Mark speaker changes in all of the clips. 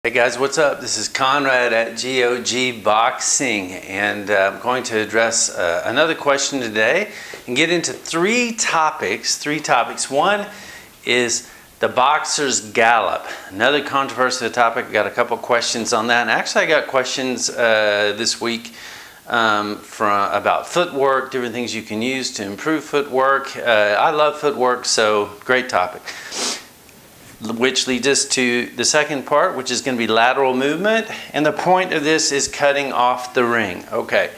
Speaker 1: Hey guys, what's up? This is Conrad at KOed Boxing, and I'm going to address another question today and get into three topics. One is the boxer's gallop. Another controversial topic. I got a couple questions on that, and actually I got questions this week about footwork, different things you can use to improve footwork. I love footwork, so great topic. Which leads us to the second part, which is going to be lateral movement. And the point of this is cutting off the ring. Okay,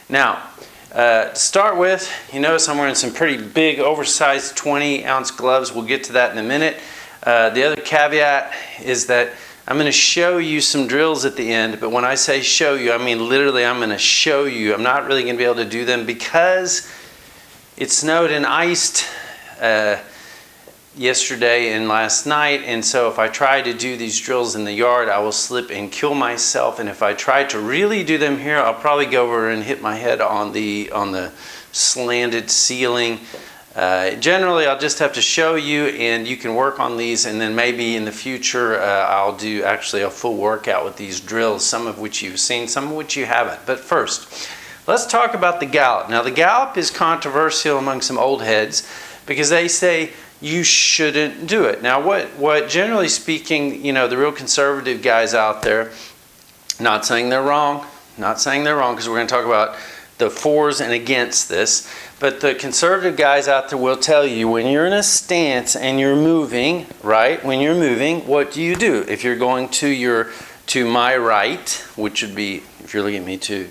Speaker 1: now to start with, you notice I'm wearing some pretty big oversized 20-ounce gloves. We'll get to that in a minute. The other caveat is that I'm going to show you some drills at the end, but when I say show you, I mean literally I'm going to show you. I'm not really going to be able to do them because it snowed and iced yesterday and last night, and so if I try to do these drills in the yard, I will slip and kill myself. And if I try to really do them here, I'll probably go over and hit my head on the slanted ceiling. Generally, I'll just have to show you, and you can work on these, and then maybe in the future I'll do actually a full workout with these drills, some of which you've seen, some of which you haven't. But first, let's talk about the gallop. Now, the gallop is controversial among some old heads because they say you shouldn't do it. Now, what generally speaking, you know, the real conservative guys out there, not saying they're wrong, because we're going to talk about the fors and against this, but the conservative guys out there will tell you when you're in a stance and you're moving, right? When you're moving, what do you do? If you're going to my right, which would be, if you're looking at me, to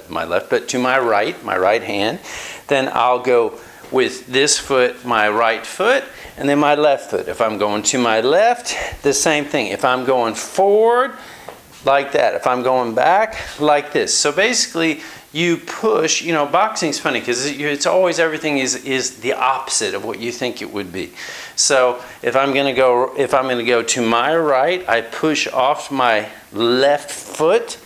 Speaker 1: my left, but to my right hand, then I'll go with this foot, my right foot, and then my left foot. If I'm going to my left, the same thing. If I'm going forward, like that. If I'm going back, like this. So basically, you push. You know, boxing's funny because it's always, everything is the opposite of what you think it would be. So if I'm going to go to my right, I push off my left foot,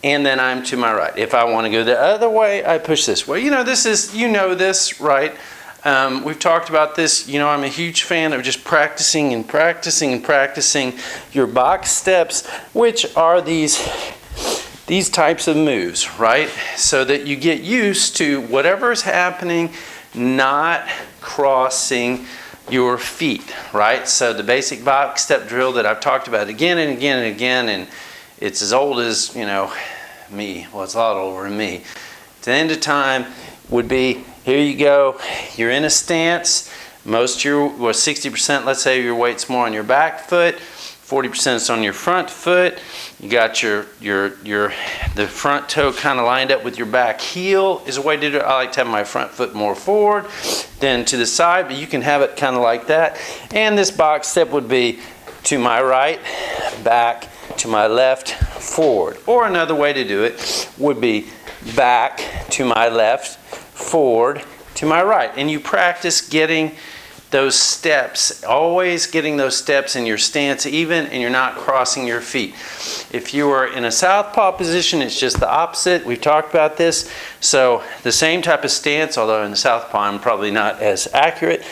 Speaker 1: and then I'm to my right. If I want to go the other way, I push this way. You know, this, right? We've talked about this. You know, I'm a huge fan of just practicing your box steps, which are these types of moves, right? So that you get used to whatever is happening, not crossing your feet, right? So the basic box step drill that I've talked about again and again and again, and it's as old as, you know, me. Well, it's a lot older than me. To the end of time would be, here you go. You're in a stance. 60%, let's say your weight's more on your back foot. 40% is on your front foot. You got the front toe kind of lined up with your back heel is a way to do it. I like to have my front foot more forward than to the side, but you can have it kind of like that. And this box step would be to my right, back, to my left, forward. Or another way to do it would be back to my left, forward to my right. And you practice getting those steps, always getting those steps in your stance even, and you're not crossing your feet. If you are in a southpaw position, it's just the opposite. We've talked about this. So the same type of stance, although in the southpaw I'm probably not as accurate,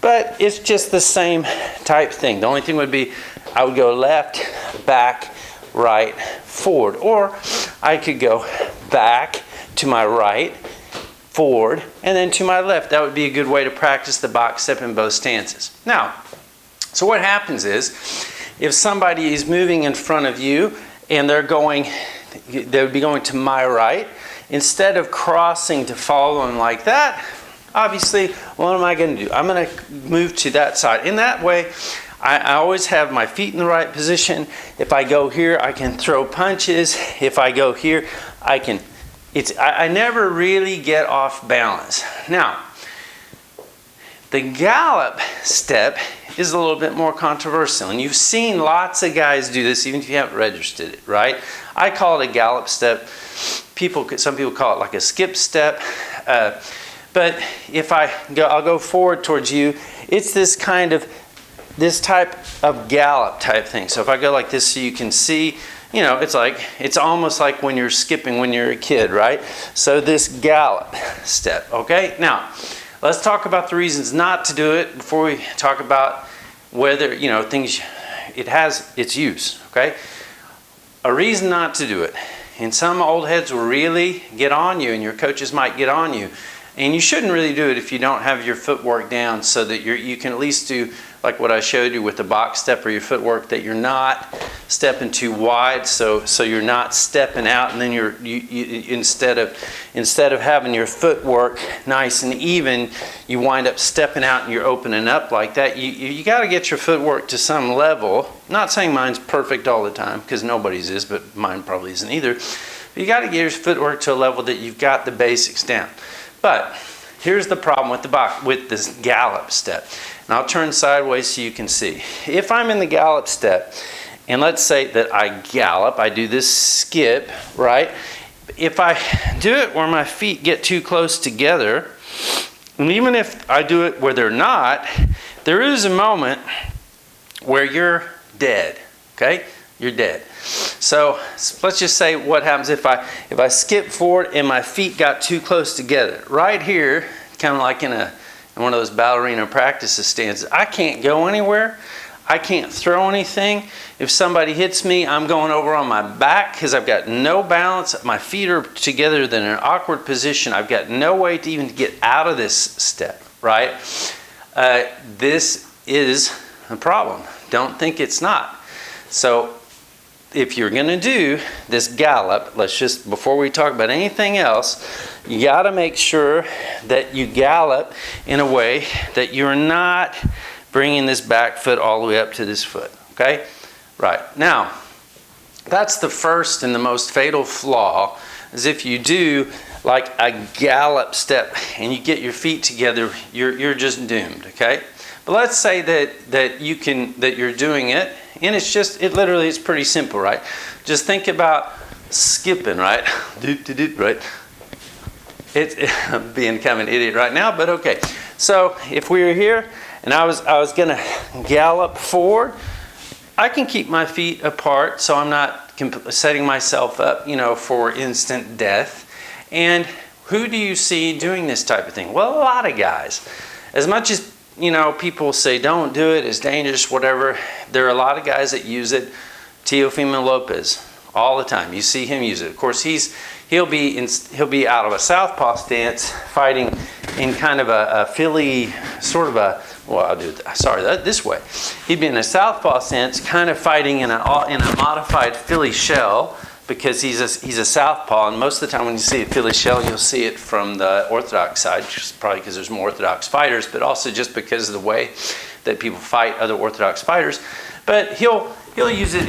Speaker 1: but it's just the same type thing. The only thing would be I would go left, back, right, forward. Or I could go back to my right, forward, and then to my left. That would be a good way to practice the box step in both stances. Now, so what happens is, if somebody is moving in front of you and they would be going to my right, instead of crossing to follow them like that, obviously, what am I going to do? I'm going to move to that side. In that way, I always have my feet in the right position. If I go here, I can throw punches. If I go here, I never really get off balance. Now, the gallop step is a little bit more controversial, and you've seen lots of guys do this, even if you haven't registered it, right? I call it a gallop step. Some people call it like a skip step. But if I'll go forward towards you. It's this type of gallop type thing. So if I go like this, so you can see. You know, it's almost like when you're skipping when you're a kid, right? So this gallop step, okay? Now, let's talk about the reasons not to do it before we talk about whether, you know, it has its use, okay? a reason not to do it. And some old heads will really get on you, and your coaches might get on you. And you shouldn't really do it if you don't have your footwork down, so that you can at least do like what I showed you with the box step or your footwork, that you're not stepping too wide, so you're not stepping out, and then you instead of having your footwork nice and even, you wind up stepping out and you're opening up like that. You got to get your footwork to some level. Not saying mine's perfect all the time, because nobody's is, but mine probably isn't either. But you got to get your footwork to a level that you've got the basics down. But here's the problem with this gallop step. And I'll turn sideways so you can see. If I'm in the gallop step, and let's say that I gallop, I do this skip, right? If I do it where my feet get too close together, and even if I do it where they're not, there is a moment where you're dead, okay? You're dead. So let's just say what happens if I skip forward and my feet got too close together. Right here, kind of like in one of those ballerina practices stances, I can't go anywhere. I can't throw anything. If somebody hits me, I'm going over on my back because I've got no balance. My feet are together in an awkward position. I've got no way to even get out of this step, right? This is a problem. Don't think it's not. So if you're going to do this gallop, let's just, before we talk about anything else, you got to make sure that you gallop in a way that you're not bringing this back foot all the way up to this foot, okay? Right. Now, that's the first and the most fatal flaw, is if you do like a gallop step and you get your feet together, you're just doomed, okay? But let's say that you're doing it, and it literally is pretty simple, right? Just think about skipping, right? Right? I'm being kind of an idiot right now, but okay. So if we were here and I was gonna gallop forward, I can keep my feet apart so I'm not setting myself up, for instant death. And who do you see doing this type of thing? Well, a lot of guys. As much as people say don't do it, it's dangerous, whatever. There are a lot of guys that use it. Teofimo Lopez, all the time. You see him use it. Of course, he'll be out of a southpaw stance, fighting in kind of a Philly sort of a. Well, I'll do it. Sorry, this way. He'd be in a southpaw stance, kind of fighting in a modified Philly shell, because he's a southpaw, and most of the time when you see a Philly shell, you'll see it from the orthodox side, just probably because there's more orthodox fighters, but also just because of the way that people fight other orthodox fighters. But he'll use it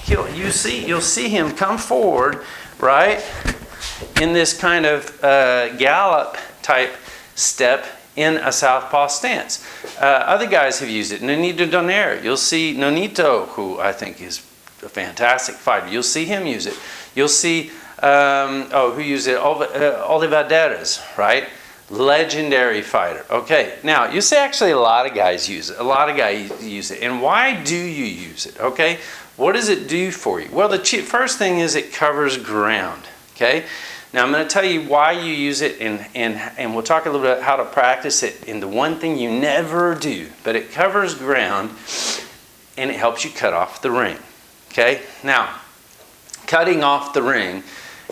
Speaker 1: you'll see him come forward, right, in this kind of gallop type step in a southpaw stance. Other guys have used it. Nonito Donaire, you'll see Nonito, who I think is a fantastic fighter. You'll see him use it. You'll see, who used it? Olivares, right? Legendary fighter. Okay, now you see actually a lot of guys use it. A lot of guys use it. And why do you use it? Okay, what does it do for you? Well, the first thing is it covers ground. Okay, now I'm going to tell you why you use it, and we'll talk a little bit about how to practice it. And the one thing you never do, but it covers ground, and it helps you cut off the ring. Okay, now cutting off the ring,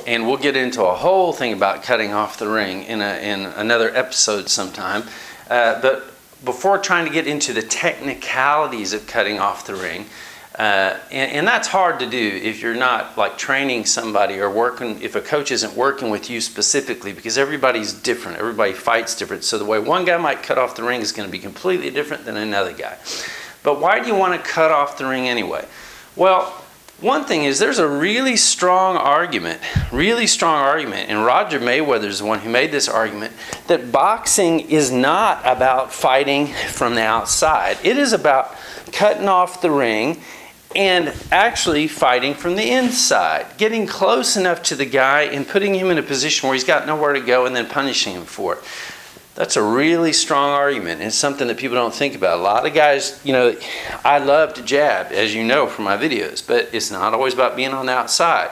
Speaker 1: and we'll get into a whole thing about cutting off the ring in another episode sometime. But before trying to get into the technicalities of cutting off the ring, and that's hard to do if you're not like training somebody or working, if a coach isn't working with you specifically, because everybody's different. Everybody fights different. So the way one guy might cut off the ring is going to be completely different than another guy. But why do you want to cut off the ring anyway? Well, one thing is there's a really strong argument, and Roger Mayweather's the one who made this argument, that boxing is not about fighting from the outside. It is about cutting off the ring and actually fighting from the inside, getting close enough to the guy and putting him in a position where he's got nowhere to go and then punishing him for it. That's a really strong argument, and it's something that people don't think about. A lot of guys, I love to jab, as you know from my videos, but it's not always about being on the outside.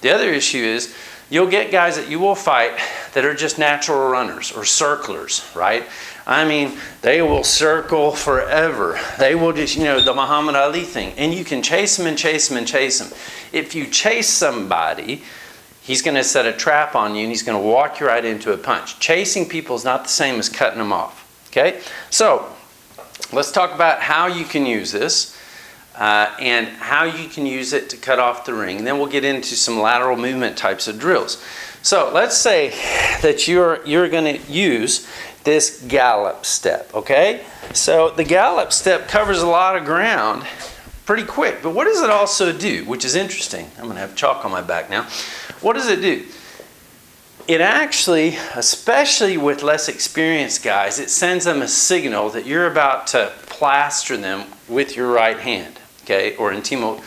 Speaker 1: The other issue is you'll get guys that you will fight that are just natural runners or circlers, right? I mean, they will circle forever. They will just, the Muhammad Ali thing. And you can chase them and chase them and chase them. If you chase somebody, he's going to set a trap on you and he's going to walk you right into a punch. Chasing people is not the same as cutting them off. Okay? So, let's talk about how you can use this and how you can use it to cut off the ring. And then we'll get into some lateral movement types of drills. So, let's say that you're going to use this gallop step, okay? So the gallop step covers a lot of ground pretty quick, but what does it also do, which is interesting? I'm gonna have chalk on my back now. What does it do? It actually, especially with less experienced guys, it sends them a signal that you're about to plaster them with your right hand, okay? Or in Teofimo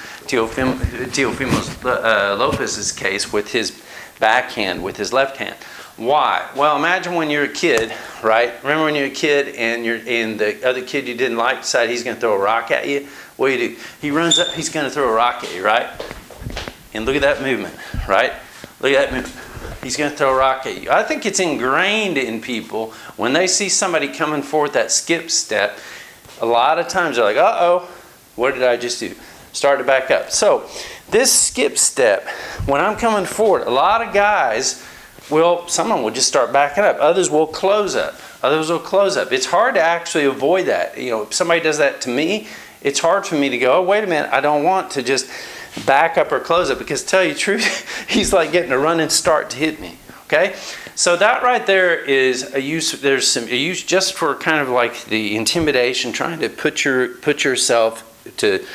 Speaker 1: Lopez's case, with his backhand, with his left hand. Why? Well, imagine when you're a kid, right? Remember when you're a kid and the other kid you didn't like decided he's going to throw a rock at you? What do you do? He runs up, he's going to throw a rock at you, right? And look at that movement, right? Look at that movement. He's going to throw a rock at you. I think it's ingrained in people when they see somebody coming forward that skip step, a lot of times they're like, uh-oh, what did I just do? Start to back up. So this skip step, when I'm coming forward, a lot of guys someone will just start backing up. Others will close up. Others will close up. It's hard to actually avoid that. If somebody does that to me, it's hard for me to go, oh, wait a minute, I don't want to just back up or close up, because to tell you the truth, he's like getting a running start to hit me, okay? So that right there is a use, there's a use just for kind of like the intimidation, trying to put yourself to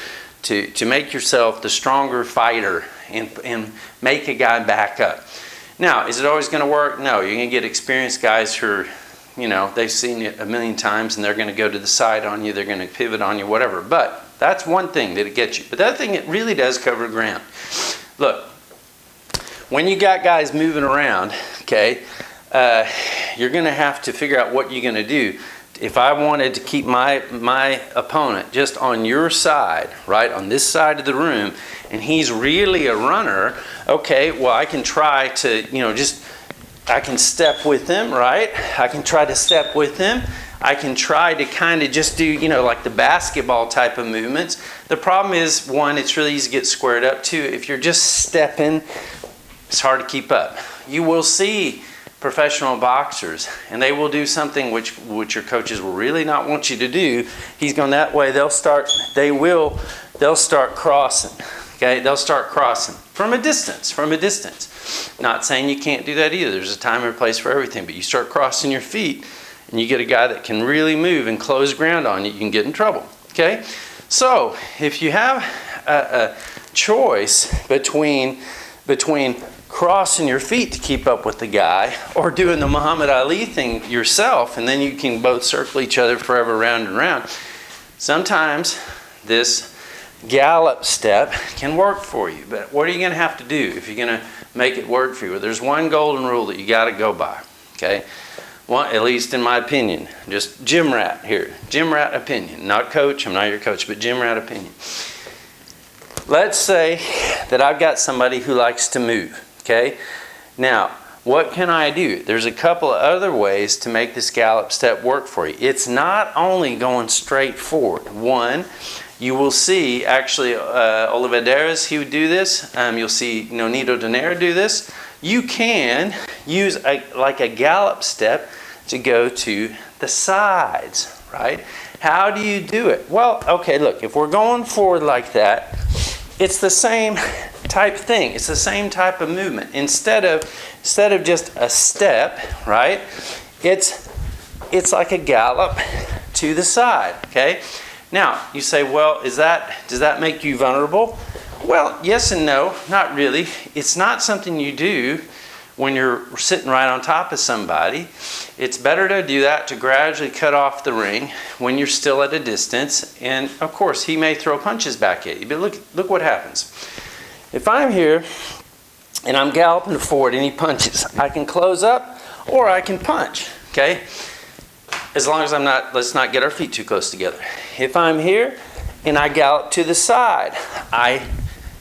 Speaker 1: make yourself the stronger fighter and make a guy back up. Now, is it always going to work? No. You're going to get experienced guys who are, they've seen it a million times and they're going to go to the side on you, they're going to pivot on you, whatever. But that's one thing that it gets you. But the other thing, it really does cover ground. Look, when you got guys moving around, okay, you're going to have to figure out what you're going to do. If I wanted to keep my opponent just on your side, right, on this side of the room, and he's really a runner, okay, well, I can try to, I can step with him, right? I can try to step with him. I can try to kind of just do, like the basketball type of movements. The problem is, one, it's really easy to get squared up. Two, if you're just stepping, it's hard to keep up. You will see professional boxers, and they will do something which your coaches will really not want you to do. He's going that way. They'll start crossing. Okay, they'll start crossing from a distance. Not saying you can't do that either. There's a time and a place for everything, but you start crossing your feet, and you get a guy that can really move and close ground on you, you can get in trouble. Okay, so if you have a choice between crossing your feet to keep up with the guy, or doing the Muhammad Ali thing yourself, and then you can both circle each other forever round and round. Sometimes this gallop step can work for you, but what are you going to have to do if you're going to make it work for you? Well, there's one golden rule that you got to go by, okay? One, at least in my opinion, just gym rat here, gym rat opinion, not coach, I'm not your coach, but gym rat opinion. Let's say that I've got somebody who likes to move. Okay, now what can I do? There's a couple of other ways to make this gallop step work for you. It's not only going straight forward. One, you will see actually Olivares, he would do this. You'll see Nonito Donaire do this. You can use like a gallop step to go to the sides, right? How do you do it? Well, okay, look, if we're going forward like that, it's the same type thing. It's the same type of movement. Instead of just a step, right? It's like a gallop to the side, okay? Now, you say, well, does that make you vulnerable? Well, yes and no, not really. It's not something you do when you're sitting right on top of somebody. It's better to do that to gradually cut off the ring when you're still at a distance. And of course, he may throw punches back at you, but look what happens. If I'm here and I'm galloping forward and he punches, I can close up or I can punch, okay? As long as let's not get our feet too close together. If I'm here and I gallop to the side, I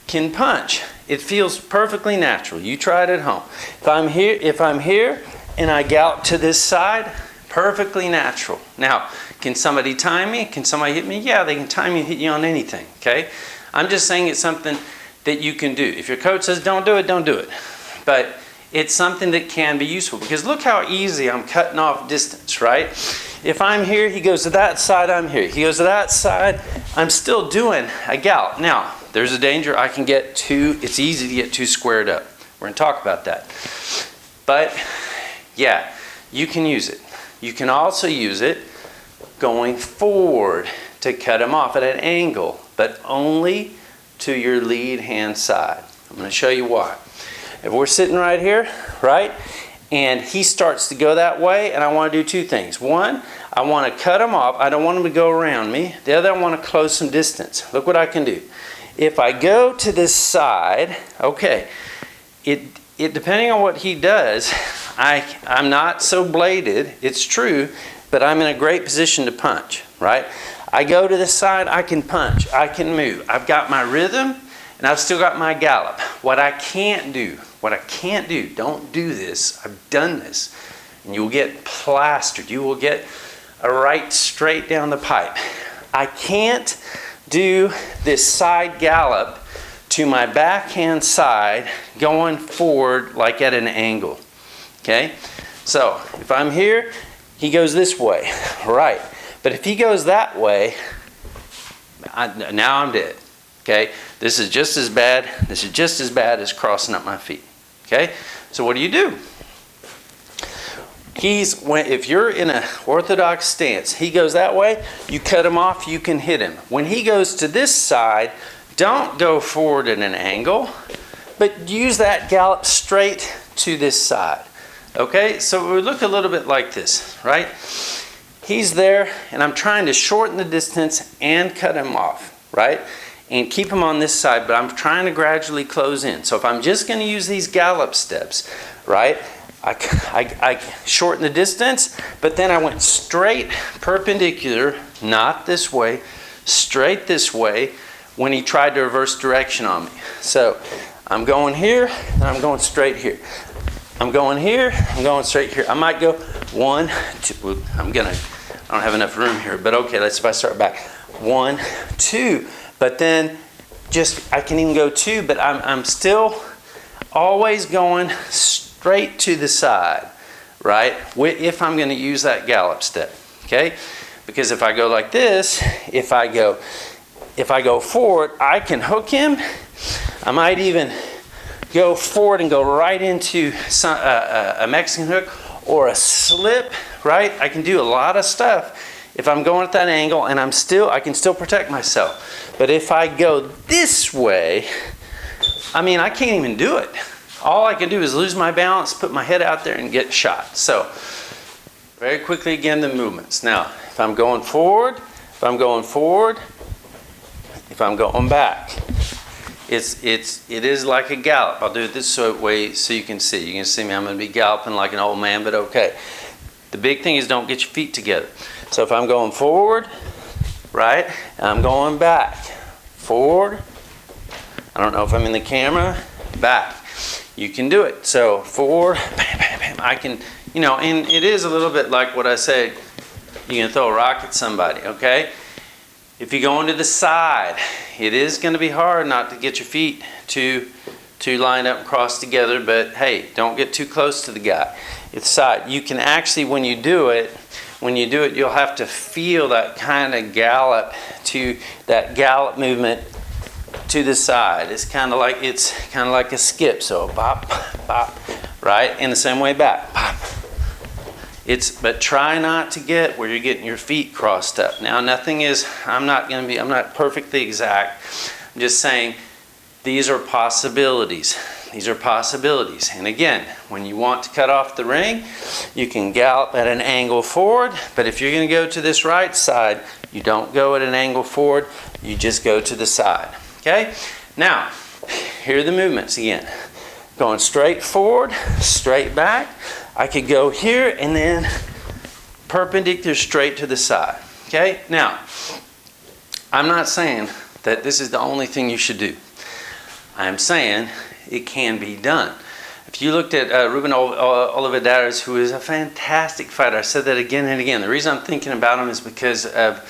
Speaker 1: can punch. It feels perfectly natural. You try it at home. If I'm here and I gallop to this side, Perfectly natural. Now, can somebody time me? Can somebody hit me? Yeah, they can time you and hit you on anything, okay? I'm just saying it's something that you can do. If your coach says don't do it, don't do it. But it's something that can be useful, because look how easy I'm cutting off distance, right? If I'm here, he goes to that side, I'm here. He goes to that side, I'm still doing a gallop. Now, there's a danger I can get too, it's easy to get too squared up. We're going to talk about that. But, yeah, you can use it. You can also use it going forward to cut him off at an angle, but only to your lead hand side. I'm going to show you why. If we're sitting right here, right, and he starts to go that way, and I want to do two things. One, I want to cut him off. I don't want him to go around me. The other, I want to close some distance. Look what I can do. If I go to this side, okay, it depending on what he does, I'm not so bladed, it's true, but I'm in a great position to punch, right? I go to this side, I can punch, I can move. I've got my rhythm, and I've still got my gallop. What I can't do, don't do this, I've done this, and you'll get plastered. You will get a right straight down the pipe. I can't do this side gallop to my backhand side going forward like at an angle. Okay? So, if I'm here, he goes this way, right. But if he goes that way, now I'm dead. Okay? This is just as bad. This is just as bad as crossing up my feet. Okay? So what do? If you're in an orthodox stance, he goes that way, you cut him off, you can hit him. When he goes to this side, don't go forward at an angle, but use that gallop straight to this side. Okay, so we look a little bit like this, right? He's there, and I'm trying to shorten the distance and cut him off, right? And keep him on this side, but I'm trying to gradually close in. So if I'm just going to use these gallop steps, right? I shorten the distance, but then I went straight perpendicular, not this way, straight this way, when he tried to reverse direction on me. So I'm going here, and I'm going straight here. I'm going here, I'm going straight here. I might go 1, 2, I don't have enough room here, but okay, if I start back. 1, 2, but then I can even go 2, but I'm still always going straight to the side, right? If I'm going to use that gallop step, okay? Because if I go like this, if I go forward, I can hook him. I might even go forward and go right into a Mexican hook or a slip, right? I can do a lot of stuff if I'm going at that angle, and I can still protect myself. But if I go this way, I can't even do it. All I can do is lose my balance, put my head out there, and get shot. So, very quickly again, the movements. Now, if I'm going forward, if I'm going back, it is like a gallop. I'll do it this way so you can see. You can see me, I'm going to be galloping like an old man, but okay. The big thing is don't get your feet together. So if I'm going forward, right, and I'm going back, forward, I don't know if I'm in the camera, back. You can do it. So forward, bam, bam, bam. I can, and it is a little bit like what I said, you can throw a rock at somebody, okay? If you go into the side, it is going to be hard not to get your feet to line up and cross together, but hey, don't get too close to the guy. It's side. You can actually, when you do it, you'll have to feel that kind of gallop movement to the side. It's kind of like a skip. So bop, bop, right? In the same way back, bop. But try not to get where you're getting your feet crossed up. Now, I'm not perfectly exact. I'm just saying these are possibilities. These are possibilities. And again, when you want to cut off the ring, you can gallop at an angle forward. But if you're going to go to this right side, you don't go at an angle forward. You just go to the side. Okay? Now, here are the movements again. Going straight forward, straight back. I could go here and then perpendicular straight to the side. Okay? Now, I'm not saying that this is the only thing you should do. I'm saying it can be done. If you looked at Ruben Olivares, who is a fantastic fighter, I said that again and again. The reason I'm thinking about him is because of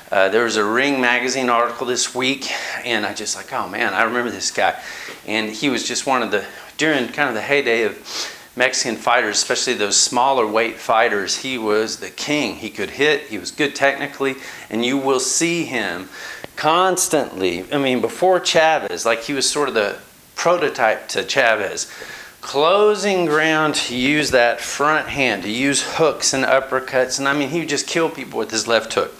Speaker 1: there was a Ring magazine article this week, and I just like, oh man, I remember this guy. And he was just one of the, during kind of the heyday of Mexican fighters, especially those smaller weight fighters, he was the king. He could hit, he was good technically, and you will see him constantly. I mean, before Chavez, like he was sort of the prototype to Chavez. Closing ground to use that front hand, to use hooks and uppercuts, and I mean, he would just kill people with his left hook.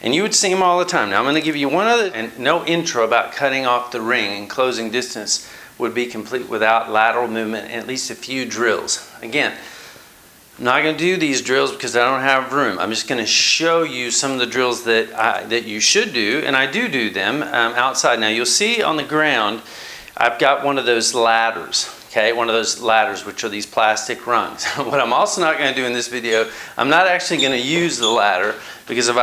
Speaker 1: And you would see him all the time. Now I'm going to give you one other, and no intro about cutting off the ring and closing distance would be complete without lateral movement and at least a few drills. Again, I'm not going to do these drills because I don't have room. I'm just going to show you some of the drills that you should do, and I do them outside. Now you'll see on the ground, I've got one of those ladders. Okay, one of those ladders, which are these plastic rungs. What I'm also not going to do in this video, I'm not actually going to use the ladder, because if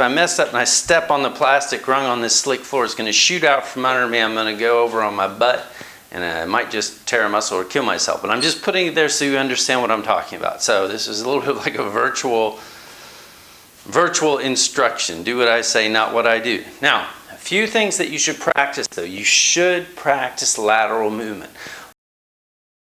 Speaker 1: I mess up and I step on the plastic rung on this slick floor, it's going to shoot out from under me. I'm going to go over on my butt, and I might just tear a muscle or kill myself. But I'm just putting it there so you understand what I'm talking about. So this is a little bit like a virtual instruction. Do what I say, not what I do. Now, a few things that you should practice though. You should practice lateral movement.